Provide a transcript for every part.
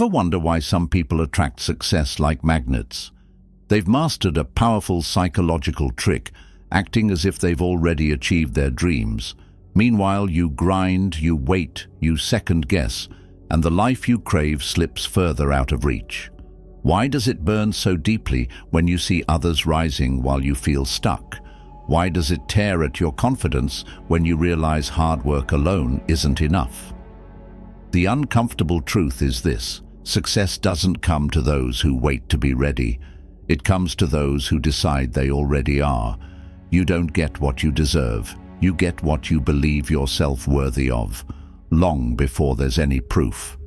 Ever wonder why some people attract success like magnets? They've mastered a powerful psychological trick, acting as if they've already achieved their dreams. Meanwhile, you grind, you wait, you second-guess, and the life you crave slips further out of reach. Why does it burn so deeply when you see others rising while you feel stuck? Why does it tear at your confidence when you realize hard work alone isn't enough? The uncomfortable truth is this: success doesn't come to those who wait to be ready. It comes to those who decide they already are. You don't get what you deserve. You get what you believe yourself worthy of, long before there's any proof.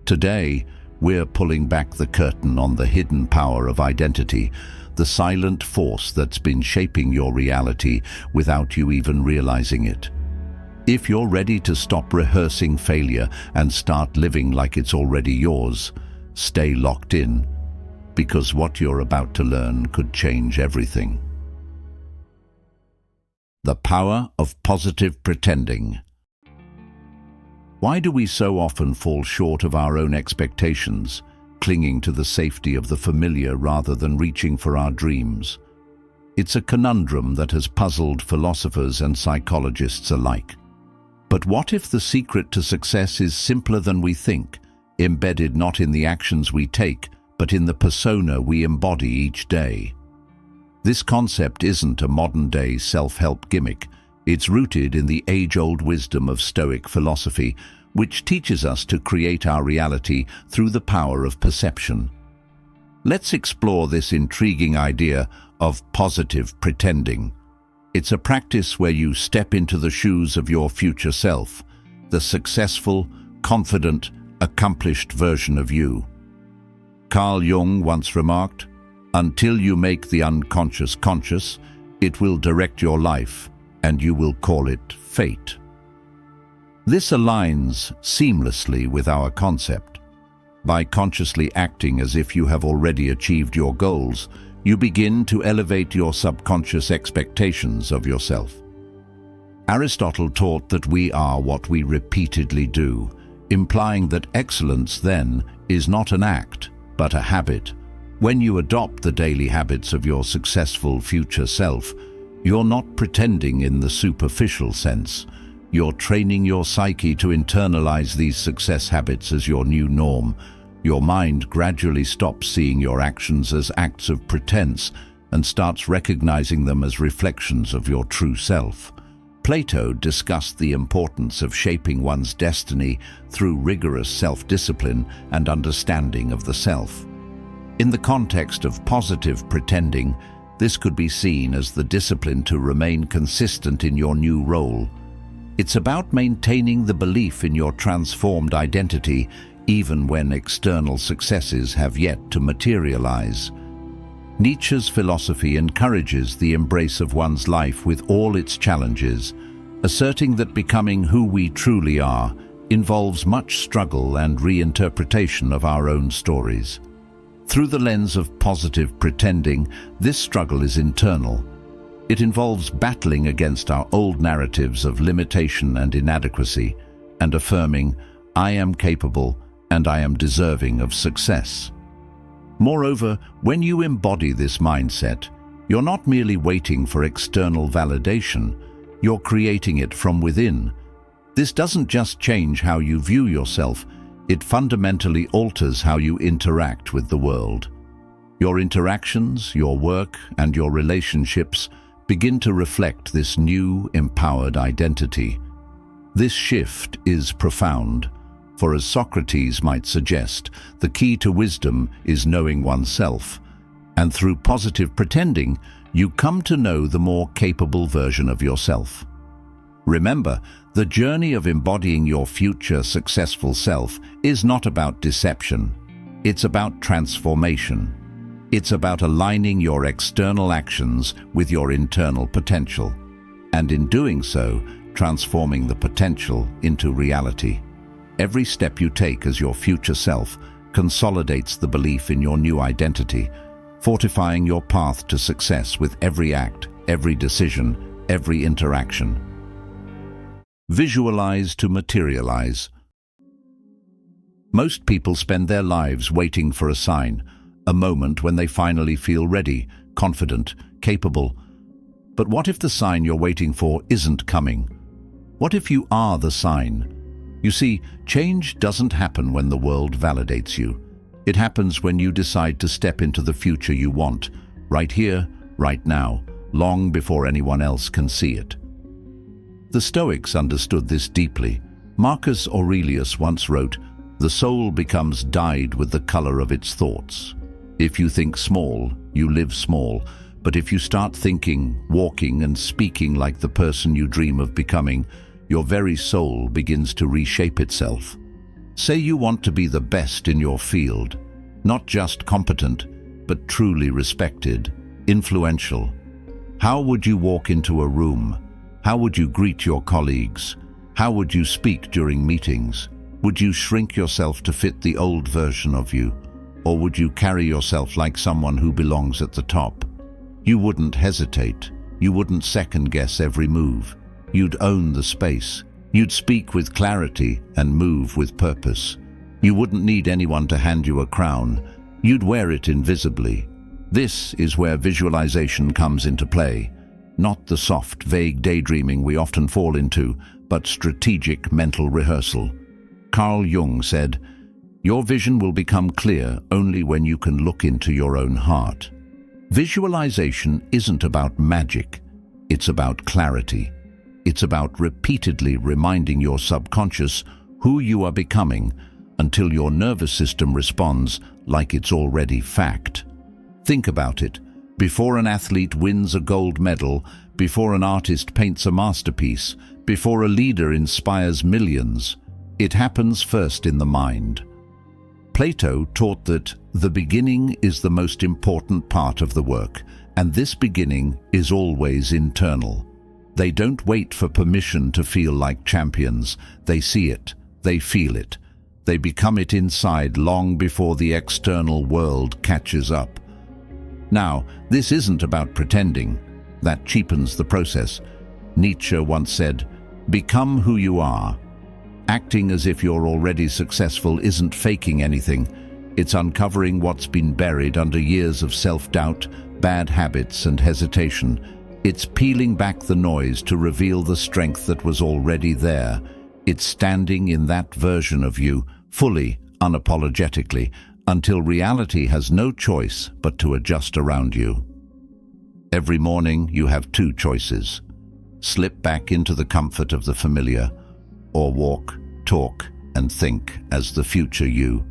Today, we're pulling back the curtain on the hidden power of identity, the silent force that's been shaping your reality without you even realizing it. If you're ready to stop rehearsing failure and start living like it's already yours, stay locked in, because what you're about to learn could change everything. The power of positive pretending. Why do we so often fall short of our own expectations, clinging to the safety of the familiar rather than reaching for our dreams? It's a conundrum that has puzzled philosophers and psychologists alike. But what if the secret to success is simpler than we think, embedded not in the actions we take, but in the persona we embody each day? This concept isn't a modern-day self-help gimmick. It's rooted in the age-old wisdom of Stoic philosophy, which teaches us to create our reality through the power of perception. Let's explore this intriguing idea of positive pretending. It's a practice where you step into the shoes of your future self, the successful, confident, accomplished version of you. Carl Jung once remarked, "Until you make the unconscious conscious, it will direct your life, and you will call it fate." This aligns seamlessly with our concept. By consciously acting as if you have already achieved your goals, you begin to elevate your subconscious expectations of yourself. Aristotle taught that we are what we repeatedly do, implying that excellence, then, is not an act, but a habit. When you adopt the daily habits of your successful future self, you're not pretending in the superficial sense. You're training your psyche to internalize these success habits as your new norm. Your mind gradually stops seeing your actions as acts of pretense and starts recognizing them as reflections of your true self. Plato discussed the importance of shaping one's destiny through rigorous self-discipline and understanding of the self. In the context of positive pretending, this could be seen as the discipline to remain consistent in your new role. It's about maintaining the belief in your transformed identity even when external successes have yet to materialize. Nietzsche's philosophy encourages the embrace of one's life with all its challenges, asserting that becoming who we truly are involves much struggle and reinterpretation of our own stories. Through the lens of positive pretending, this struggle is internal. It involves battling against our old narratives of limitation and inadequacy, and affirming, "I am capable and I am deserving of success." Moreover, when you embody this mindset, you're not merely waiting for external validation, you're creating it from within. This doesn't just change how you view yourself, it fundamentally alters how you interact with the world. Your interactions, your work, and your relationships begin to reflect this new, empowered identity. This shift is profound, for as Socrates might suggest, the key to wisdom is knowing oneself, and through positive pretending, you come to know the more capable version of yourself. Remember, the journey of embodying your future successful self is not about deception. It's about transformation. It's about aligning your external actions with your internal potential, and in doing so, transforming the potential into reality. Every step you take as your future self consolidates the belief in your new identity, fortifying your path to success with every act, every decision, every interaction. Visualize to materialize. Most people spend their lives waiting for a sign, a moment when they finally feel ready, confident, capable. But what if the sign you're waiting for isn't coming? What if you are the sign? You see, change doesn't happen when the world validates you. It happens when you decide to step into the future you want, right here, right now, long before anyone else can see it. The Stoics understood this deeply. Marcus Aurelius once wrote, "The soul becomes dyed with the color of its thoughts." If you think small, you live small. But if you start thinking, walking, and speaking like the person you dream of becoming, your very soul begins to reshape itself. Say you want to be the best in your field, not just competent, but truly respected, influential. How would you walk into a room? How would you greet your colleagues? How would you speak during meetings? Would you shrink yourself to fit the old version of you? Or would you carry yourself like someone who belongs at the top? You wouldn't hesitate. You wouldn't second-guess every move. You'd own the space. You'd speak with clarity and move with purpose. You wouldn't need anyone to hand you a crown. You'd wear it invisibly. This is where visualization comes into play. Not the soft, vague daydreaming we often fall into, but strategic mental rehearsal. Carl Jung said, "Your vision will become clear only when you can look into your own heart." Visualization isn't about magic. It's about clarity. It's about repeatedly reminding your subconscious who you are becoming until your nervous system responds like it's already fact. Think about it. Before an athlete wins a gold medal, before an artist paints a masterpiece, before a leader inspires millions, it happens first in the mind. Plato taught that the beginning is the most important part of the work, and this beginning is always internal. They don't wait for permission to feel like champions. They see it, they feel it. They become it inside long before the external world catches up. Now, this isn't about pretending. That cheapens the process. Nietzsche once said, "Become who you are." Acting as if you're already successful isn't faking anything. It's uncovering what's been buried under years of self-doubt, bad habits, and hesitation. It's peeling back the noise to reveal the strength that was already there. It's standing in that version of you, fully, unapologetically, until reality has no choice but to adjust around you. Every morning you have two choices. Slip back into the comfort of the familiar, or walk, talk, and think as the future you.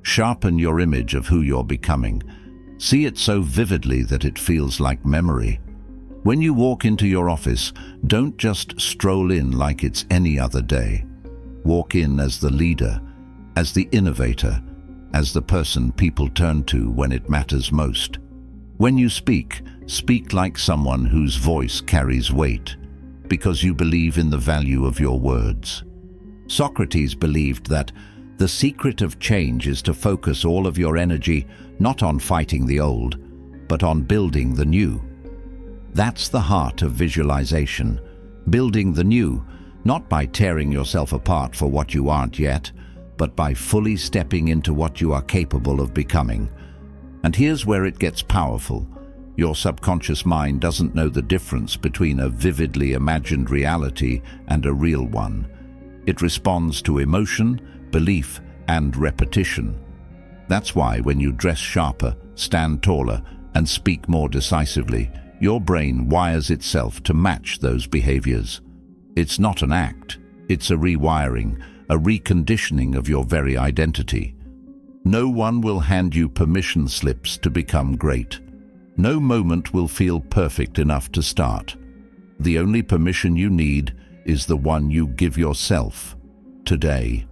Sharpen your image of who you're becoming. See it so vividly that it feels like memory. When you walk into your office, don't just stroll in like it's any other day. Walk in as the leader, as the innovator, as the person people turn to when it matters most. When you speak, speak like someone whose voice carries weight, because you believe in the value of your words. Socrates believed that the secret of change is to focus all of your energy not on fighting the old, but on building the new. That's the heart of visualization, building the new, not by tearing yourself apart for what you aren't yet, but by fully stepping into what you are capable of becoming. And here's where it gets powerful. Your subconscious mind doesn't know the difference between a vividly imagined reality and a real one. It responds to emotion, belief, and repetition. That's why when you dress sharper, stand taller, and speak more decisively, your brain wires itself to match those behaviors. It's not an act, it's a rewiring, a reconditioning of your very identity. No one will hand you permission slips to become great. No moment will feel perfect enough to start. The only permission you need is the one you give yourself today.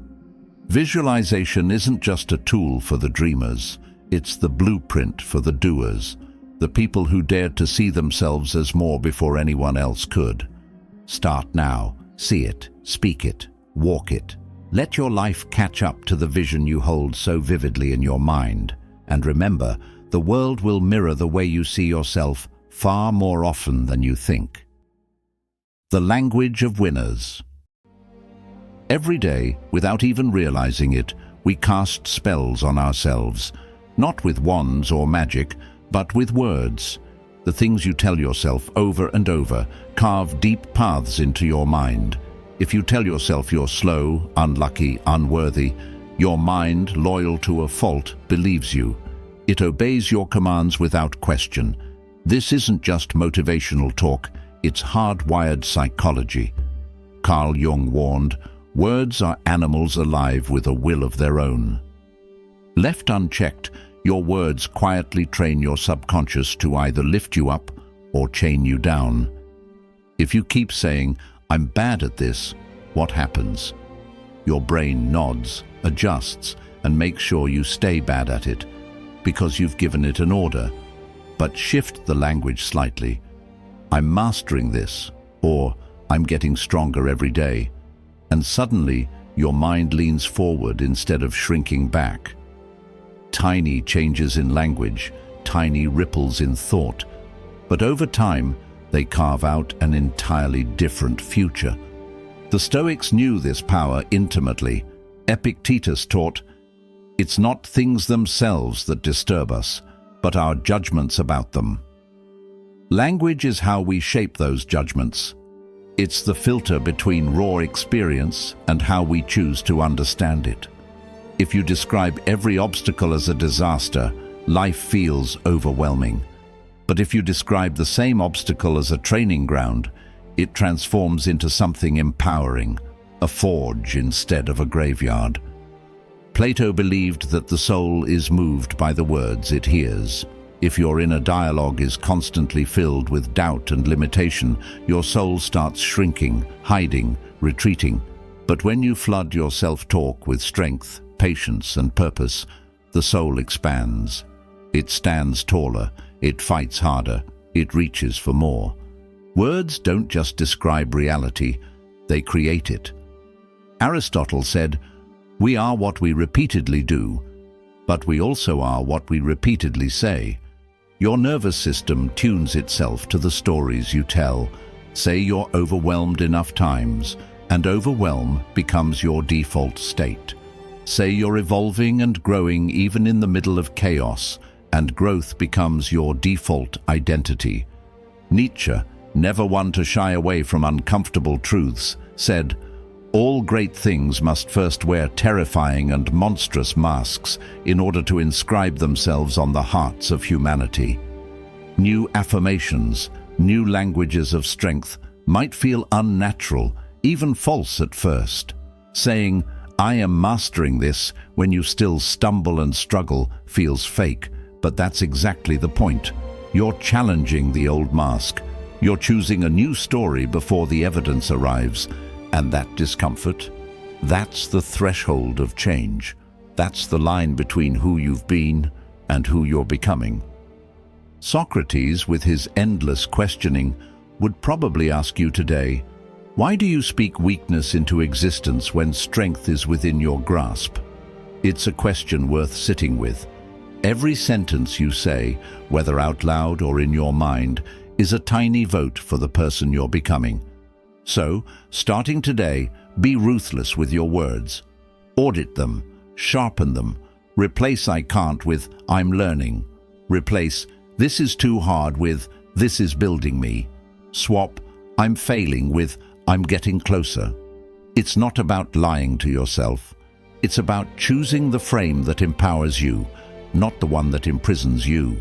Visualization isn't just a tool for the dreamers, it's the blueprint for the doers, the people who dared to see themselves as more before anyone else could. Start now. See it, speak it, walk it. Let your life catch up to the vision you hold so vividly in your mind. And remember, the world will mirror the way you see yourself far more often than you think. The language of winners. Every day, without even realizing it, we cast spells on ourselves, not with wands or magic, but with words. The things you tell yourself over and over carve deep paths into your mind. If you tell yourself you're slow, unlucky, unworthy, your mind, loyal to a fault, believes you. It obeys your commands without question. This isn't just motivational talk, it's hardwired psychology. Carl Jung warned, words are animals alive with a will of their own. Left unchecked, your words quietly train your subconscious to either lift you up or chain you down. If you keep saying, "I'm bad at this," what happens? Your brain nods, adjusts, and makes sure you stay bad at it, because you've given it an order. But shift the language slightly. "I'm mastering this," or "I'm getting stronger every day," and suddenly your mind leans forward instead of shrinking back. Tiny changes in language, tiny ripples in thought, but over time they carve out an entirely different future. The Stoics knew this power intimately. Epictetus taught, "It's not things themselves that disturb us, but our judgments about them." Language is how we shape those judgments. It's the filter between raw experience and how we choose to understand it. If you describe every obstacle as a disaster, life feels overwhelming. But if you describe the same obstacle as a training ground, it transforms into something empowering, a forge instead of a graveyard. Plato believed that the soul is moved by the words it hears. If your inner dialogue is constantly filled with doubt and limitation, your soul starts shrinking, hiding, retreating. But when you flood your self-talk with strength, patience, and purpose, the soul expands. It stands taller, it fights harder, it reaches for more. Words don't just describe reality, they create it. Aristotle said, "We are what we repeatedly do, but we also are what we repeatedly say." Your nervous system tunes itself to the stories you tell. Say you're overwhelmed enough times, and overwhelm becomes your default state. Say you're evolving and growing even in the middle of chaos, and growth becomes your default identity. Nietzsche, never one to shy away from uncomfortable truths, said, "All great things must first wear terrifying and monstrous masks in order to inscribe themselves on the hearts of humanity." New affirmations, new languages of strength might feel unnatural, even false at first. Saying, "I am mastering this," when you still stumble and struggle, feels fake, but that's exactly the point. You're challenging the old mask. You're choosing a new story before the evidence arrives. And that discomfort, that's the threshold of change. That's the line between who you've been and who you're becoming. Socrates, with his endless questioning, would probably ask you today, why do you speak weakness into existence when strength is within your grasp? It's a question worth sitting with. Every sentence you say, whether out loud or in your mind, is a tiny vote for the person you're becoming. So, starting today, be ruthless with your words. Audit them, sharpen them. Replace "I can't" with "I'm learning." Replace "this is too hard" with "this is building me." Swap "I'm failing" with "I'm getting closer." It's not about lying to yourself. It's about choosing the frame that empowers you, not the one that imprisons you.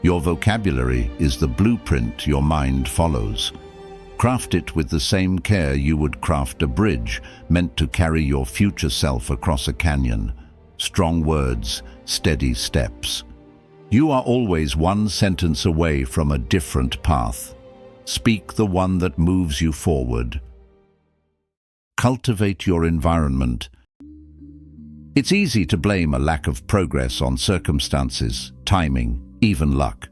Your vocabulary is the blueprint your mind follows. Craft it with the same care you would craft a bridge meant to carry your future self across a canyon. Strong words, steady steps. You are always one sentence away from a different path. Speak the one that moves you forward. Cultivate your environment. It's easy to blame a lack of progress on circumstances, timing, even luck.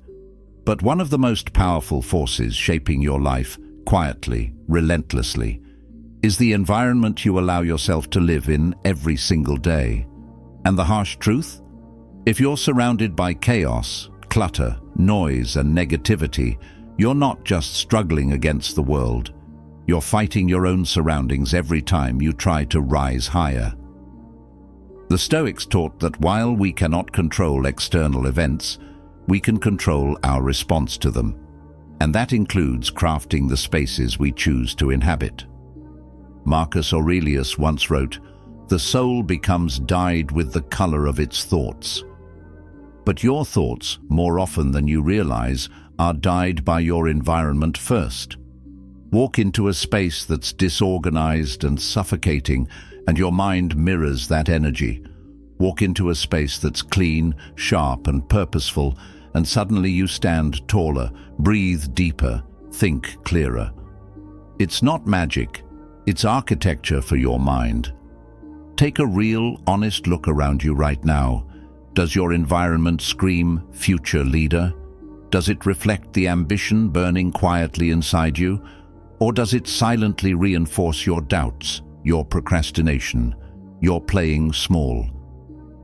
But one of the most powerful forces shaping your life, quietly, relentlessly, is the environment you allow yourself to live in every single day. And the harsh truth? If you're surrounded by chaos, clutter, noise, and negativity, you're not just struggling against the world. You're fighting your own surroundings every time you try to rise higher. The Stoics taught that while we cannot control external events, we can control our response to them, and that includes crafting the spaces we choose to inhabit. Marcus Aurelius once wrote, "The soul becomes dyed with the color of its thoughts." But your thoughts, more often than you realize, are dyed by your environment first. Walk into a space that's disorganized and suffocating, and your mind mirrors that energy. Walk into a space that's clean, sharp, and purposeful, and suddenly you stand taller, breathe deeper, think clearer. It's not magic, it's architecture for your mind. Take a real, honest look around you right now. Does your environment scream future leader? Does it reflect the ambition burning quietly inside you? Or does it silently reinforce your doubts, your procrastination, your playing small?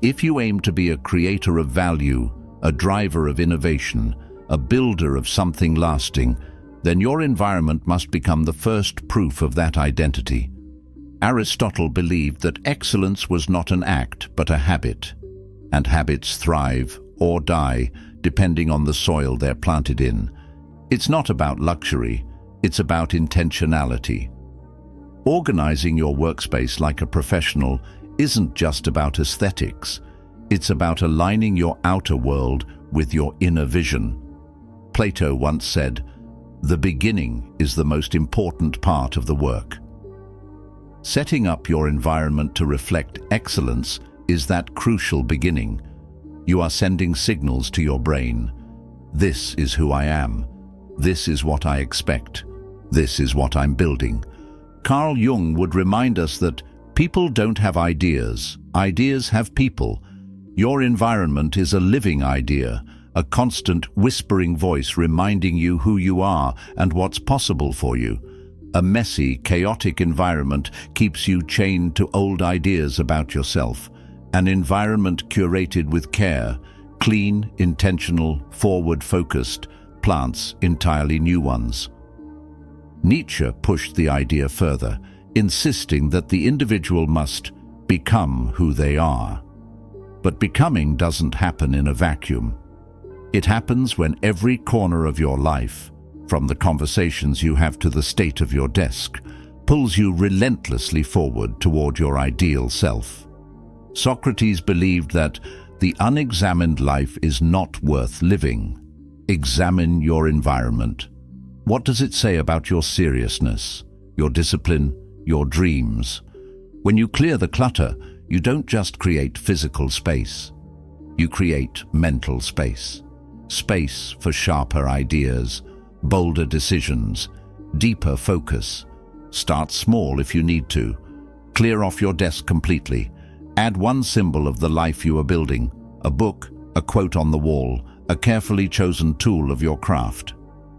If you aim to be a creator of value, a driver of innovation, a builder of something lasting, then your environment must become the first proof of that identity. Aristotle believed that excellence was not an act but a habit, and habits thrive or die depending on the soil they're planted in. It's not about luxury, it's about intentionality. Organizing your workspace like a professional isn't just about aesthetics. It's about aligning your outer world with your inner vision. Plato once said, "The beginning is the most important part of the work." Setting up your environment to reflect excellence is that crucial beginning. You are sending signals to your brain. This is who I am. This is what I expect. This is what I'm building. Carl Jung would remind us that people don't have ideas. Ideas have people. Your environment is a living idea, a constant whispering voice reminding you who you are and what's possible for you. A messy, chaotic environment keeps you chained to old ideas about yourself. An environment curated with care, clean, intentional, forward-focused, plants entirely new ones. Nietzsche pushed the idea further, insisting that the individual must become who they are. But becoming doesn't happen in a vacuum. It happens when every corner of your life, from the conversations you have to the state of your desk, pulls you relentlessly forward toward your ideal self. Socrates believed that the unexamined life is not worth living. Examine your environment. What does it say about your seriousness, your discipline, your dreams? When you clear the clutter, you don't just create physical space. You create mental space. Space for sharper ideas, bolder decisions, deeper focus. Start small if you need to. Clear off your desk completely. Add one symbol of the life you are building, a book, a quote on the wall, a carefully chosen tool of your craft.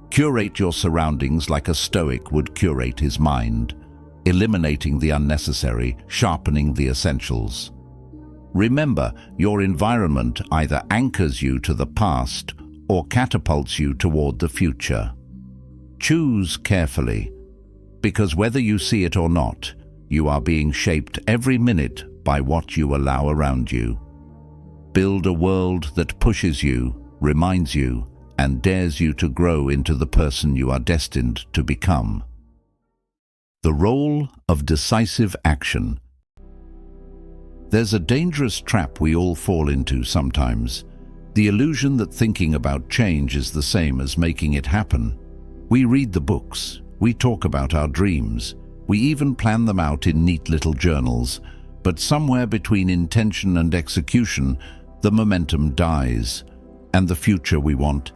Curate your surroundings like a Stoic would curate his mind, eliminating the unnecessary, sharpening the essentials. Remember, your environment either anchors you to the past or catapults you toward the future. Choose carefully, because whether you see it or not, you are being shaped every minute by what you allow around you. Build a world that pushes you, reminds you, and dares you to grow into the person you are destined to become. The role of decisive action. There's a dangerous trap we all fall into sometimes, the illusion that thinking about change is the same as making it happen. We read the books, we talk about our dreams, we even plan them out in neat little journals, but somewhere between intention and execution, the momentum dies, and the future we want,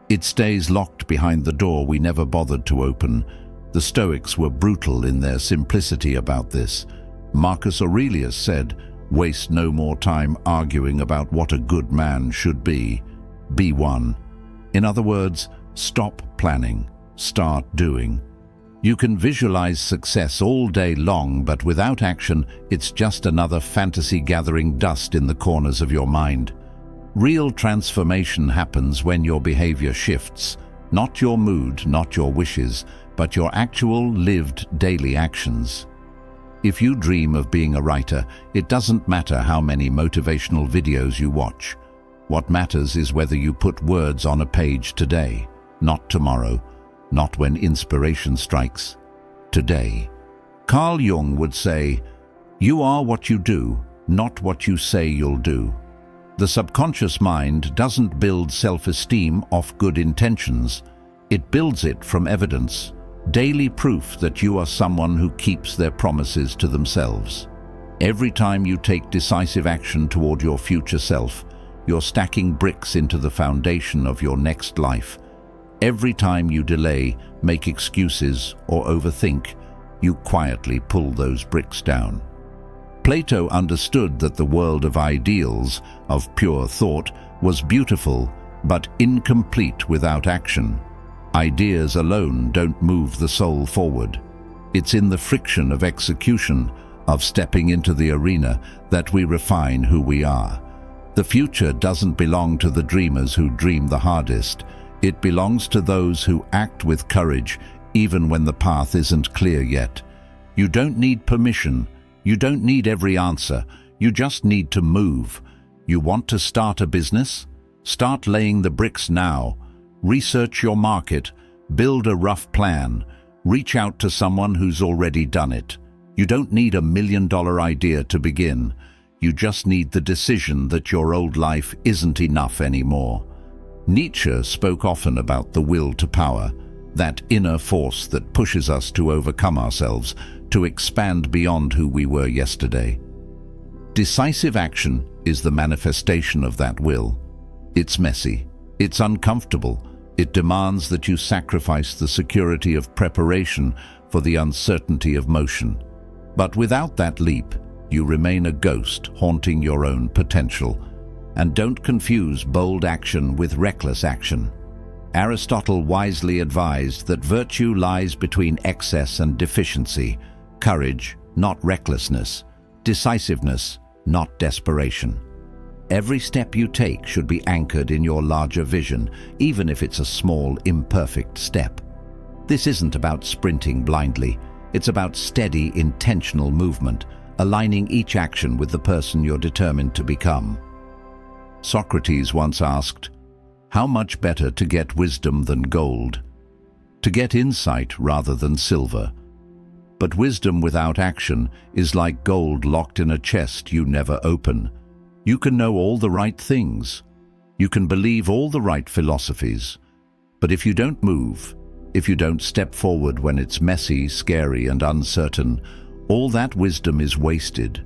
it stays locked behind the door we never bothered to open. The Stoics were brutal in their simplicity about this. Marcus Aurelius said, "Waste no more time arguing about what a good man should be. Be one." In other words, stop planning, start doing. You can visualize success all day long, but without action, it's just another fantasy gathering dust in the corners of your mind. Real transformation happens when your behavior shifts, not your mood, not your wishes, but your actual lived daily actions. If you dream of being a writer, it doesn't matter how many motivational videos you watch. What matters is whether you put words on a page today, not tomorrow, not when inspiration strikes. Today. Carl Jung would say, "You are what you do, not what you say you'll do." The subconscious mind doesn't build self-esteem off good intentions. It builds it from evidence, daily proof that you are someone who keeps their promises to themselves. Every time you take decisive action toward your future self, you're stacking bricks into the foundation of your next life. Every time you delay, make excuses, or overthink, you quietly pull those bricks down. Plato understood that the world of ideals, of pure thought, was beautiful, but incomplete without action. Ideas alone don't move the soul forward. It's in the friction of execution, of stepping into the arena, that we refine who we are. The future doesn't belong to the dreamers who dream the hardest. It belongs to those who act with courage, even when the path isn't clear yet. You don't need permission. You don't need every answer. You just need to move. You want to start a business? Start laying the bricks now. Research your market. Build a rough plan. Reach out to someone who's already done it. You don't need $1 million idea to begin. You just need the decision that your old life isn't enough anymore. Nietzsche spoke often about the will to power, that inner force that pushes us to overcome ourselves, to expand beyond who we were yesterday. Decisive action is the manifestation of that will. It's messy. It's uncomfortable. It demands that you sacrifice the security of preparation for the uncertainty of motion. But without that leap, you remain a ghost haunting your own potential. And don't confuse bold action with reckless action. Aristotle wisely advised that virtue lies between excess and deficiency, courage, not recklessness, decisiveness, not desperation. Every step you take should be anchored in your larger vision, even if it's a small, imperfect step. This isn't about sprinting blindly. It's about steady, intentional movement, aligning each action with the person you're determined to become. Socrates once asked, "How much better to get wisdom than gold? To get insight rather than silver. But wisdom without action is like gold locked in a chest you never open. You can know all the right things. You can believe all the right philosophies. But if you don't move, if you don't step forward when it's messy, scary, and uncertain, all that wisdom is wasted."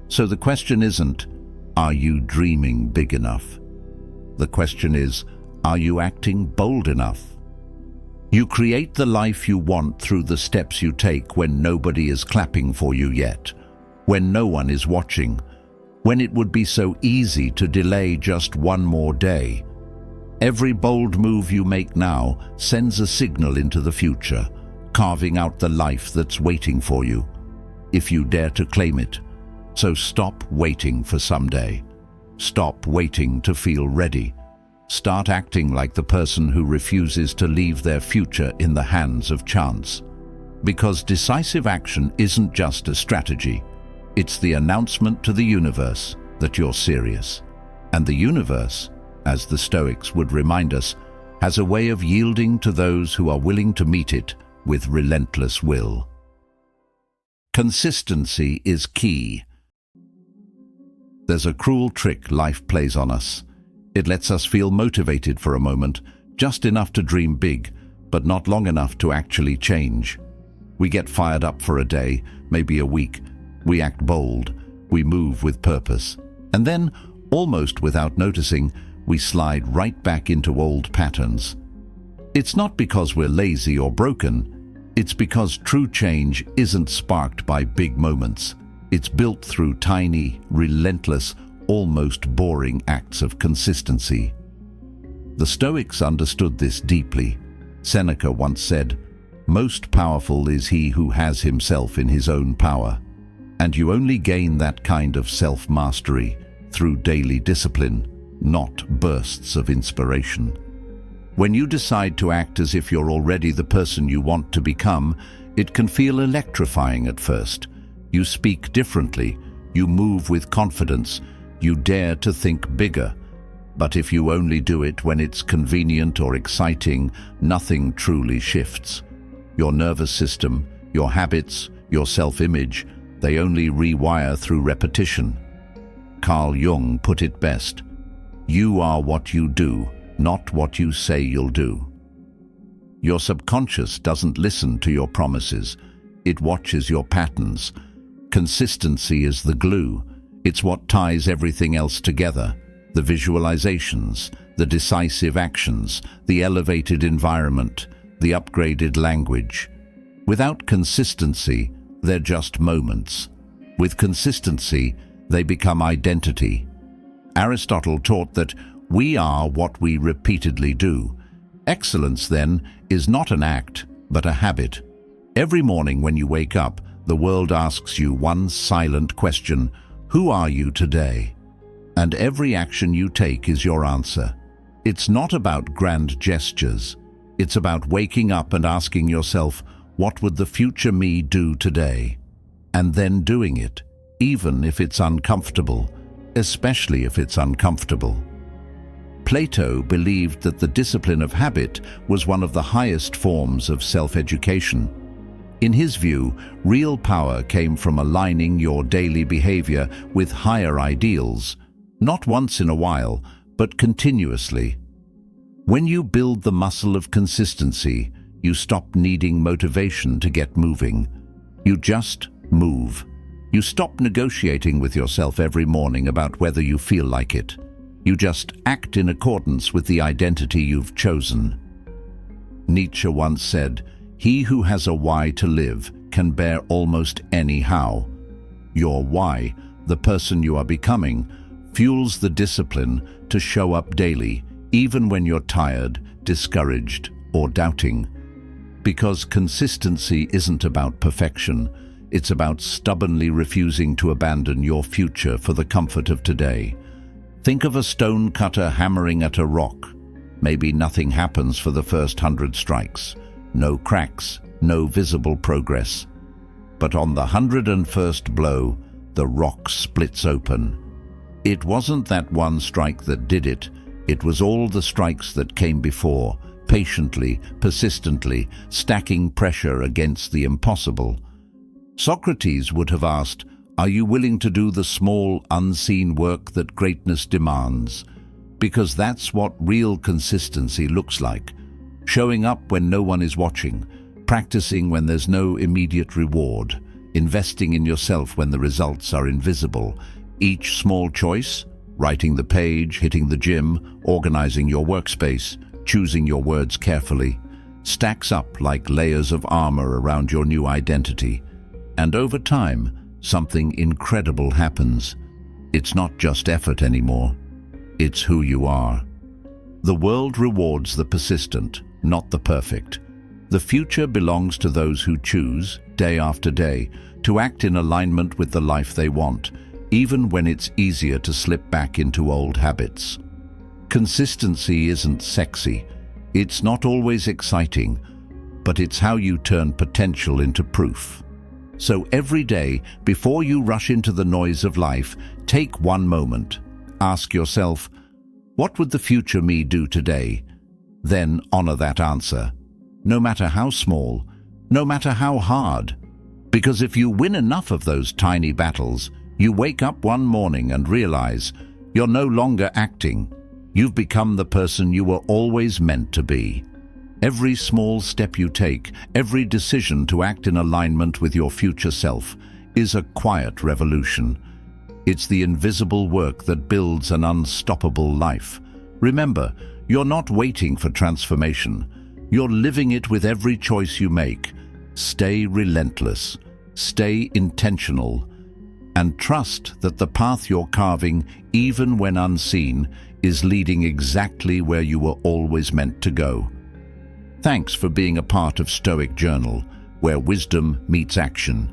So the question isn't, are you dreaming big enough? The question is, are you acting bold enough? You create the life you want through the steps you take when nobody is clapping for you yet, when no one is watching, when it would be so easy to delay just one more day. Every bold move you make now sends a signal into the future, carving out the life that's waiting for you, if you dare to claim it. So stop waiting for someday. Stop waiting to feel ready. Start acting like the person who refuses to leave their future in the hands of chance. Because decisive action isn't just a strategy. It's the announcement to the universe that you're serious. And the universe, as the Stoics would remind us, has a way of yielding to those who are willing to meet it with relentless will. Consistency is key. There's a cruel trick life plays on us. It lets us feel motivated for a moment, just enough to dream big, but not long enough to actually change. We get fired up for a day, maybe a week. We act bold. We move with purpose. And then, almost without noticing, we slide right back into old patterns. It's not because we're lazy or broken. It's because true change isn't sparked by big moments. It's built through tiny, relentless, almost boring acts of consistency. The Stoics understood this deeply. Seneca once said, "Most powerful is he who has himself in his own power." And you only gain that kind of self-mastery through daily discipline, not bursts of inspiration. When you decide to act as if you're already the person you want to become, it can feel electrifying at first. You speak differently, you move with confidence, you dare to think bigger. But if you only do it when it's convenient or exciting, nothing truly shifts. Your nervous system, your habits, your self-image, they only rewire through repetition. Carl Jung put it best: you are what you do, not what you say you'll do. Your subconscious doesn't listen to your promises, it watches your patterns. Consistency is the glue. It's what ties everything else together. The visualizations, the decisive actions, the elevated environment, the upgraded language. Without consistency, they're just moments. With consistency, they become identity. Aristotle taught that we are what we repeatedly do. Excellence, then, is not an act, but a habit. Every morning when you wake up, the world asks you one silent question: who are you today? And every action you take is your answer. It's not about grand gestures. It's about waking up and asking yourself, what would the future me do today? And then doing it, even if it's uncomfortable, especially if it's uncomfortable. Plato believed that the discipline of habit was one of the highest forms of self-education. In his view, real power came from aligning your daily behavior with higher ideals, not once in a while, but continuously. When you build the muscle of consistency, you stop needing motivation to get moving. You just move. You stop negotiating with yourself every morning about whether you feel like it. You just act in accordance with the identity you've chosen. Nietzsche once said, "He who has a why to live can bear almost any how." Your why, the person you are becoming, fuels the discipline to show up daily, even when you're tired, discouraged, or doubting. Because consistency isn't about perfection, it's about stubbornly refusing to abandon your future for the comfort of today. Think of a stone cutter hammering at a rock. Maybe nothing happens for the first 100 strikes. No cracks, no visible progress. But on the 101st blow, the rock splits open. It wasn't that one strike that did it. It was all the strikes that came before, patiently, persistently, stacking pressure against the impossible. Socrates would have asked, "Are you willing to do the small, unseen work that greatness demands?" Because that's what real consistency looks like. Showing up when no one is watching, practicing when there's no immediate reward, investing in yourself when the results are invisible. Each small choice, writing the page, hitting the gym, organizing your workspace, choosing your words carefully, stacks up like layers of armor around your new identity. And over time, something incredible happens. It's not just effort anymore. It's who you are. The world rewards the persistent, not the perfect. The future belongs to those who choose, day after day, to act in alignment with the life they want, even when it's easier to slip back into old habits. Consistency isn't sexy. It's not always exciting, but it's how you turn potential into proof. So every day, before you rush into the noise of life, take one moment. Ask yourself, what would the future me do today? Then honor that answer, no matter how small, no matter how hard. Because if you win enough of those tiny battles, you wake up one morning and realize you're no longer acting. You've become the person you were always meant to be. Every small step you take, every decision to act in alignment with your future self, is a quiet revolution. It's the invisible work that builds an unstoppable life. Remember, you're not waiting for transformation. You're living it with every choice you make. Stay relentless, stay intentional, and trust that the path you're carving, even when unseen, is leading exactly where you were always meant to go. Thanks for being a part of Stoic Journal, where wisdom meets action.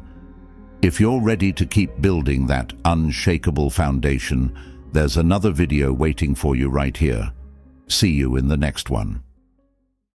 If you're ready to keep building that unshakable foundation, there's another video waiting for you right here. See you in the next one.